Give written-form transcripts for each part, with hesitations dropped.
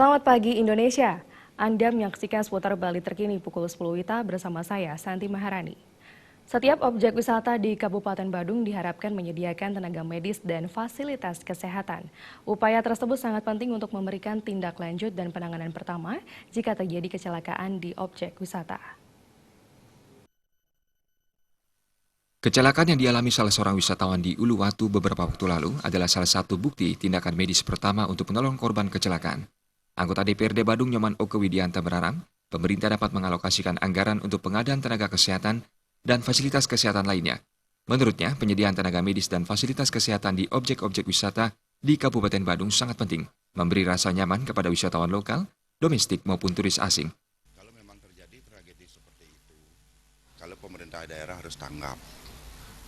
Selamat pagi Indonesia. Anda menyaksikan seputar Bali terkini pukul 10 WITA bersama saya, Santi Maharani. Setiap objek wisata di Kabupaten Badung diharapkan menyediakan tenaga medis dan fasilitas kesehatan. Upaya tersebut sangat penting untuk memberikan tindak lanjut dan penanganan pertama jika terjadi kecelakaan di objek wisata. Kecelakaan yang dialami salah seorang wisatawan di Uluwatu beberapa waktu lalu adalah salah satu bukti tindakan medis pertama untuk menolong korban kecelakaan. Anggota DPRD Badung Nyoman Oke Widianta berharap pemerintah dapat mengalokasikan anggaran untuk pengadaan tenaga kesehatan dan fasilitas kesehatan lainnya. Menurutnya, penyediaan tenaga medis dan fasilitas kesehatan di objek-objek wisata di Kabupaten Badung sangat penting, memberi rasa nyaman kepada wisatawan lokal, domestik maupun turis asing. Kalau memang terjadi tragedi seperti itu, kalau pemerintah daerah harus tanggap,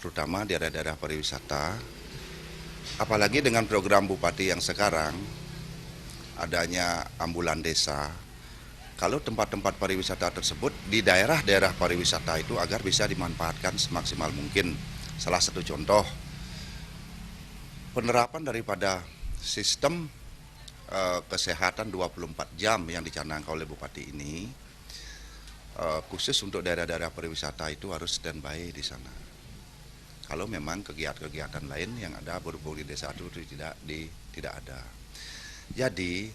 terutama di daerah-daerah pariwisata, apalagi dengan program Bupati yang sekarang, adanya ambulan desa, kalau tempat-tempat pariwisata tersebut di daerah-daerah pariwisata itu agar bisa dimanfaatkan semaksimal mungkin. Salah satu contoh, penerapan daripada sistem kesehatan 24 jam yang dicanangkan oleh Bupati ini, khusus untuk daerah-daerah pariwisata itu harus standby di sana. Kalau memang kegiatan-kegiatan lain yang ada berhubung di desa itu tidak ada. Jadi,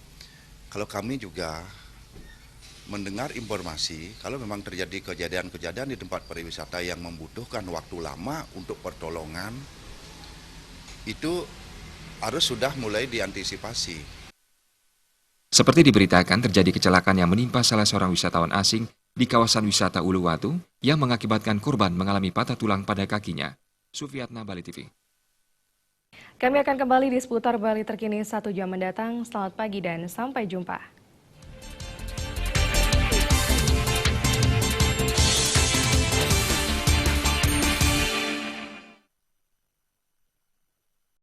kalau kami juga mendengar informasi, kalau memang terjadi kejadian-kejadian di tempat pariwisata yang membutuhkan waktu lama untuk pertolongan, itu harus sudah mulai diantisipasi. Seperti diberitakan, terjadi kecelakaan yang menimpa salah seorang wisatawan asing di kawasan wisata Uluwatu yang mengakibatkan korban mengalami patah tulang pada kakinya. Sufiatna, Bali TV. Kami akan kembali di seputar Bali terkini 1 jam mendatang. Selamat pagi dan sampai jumpa.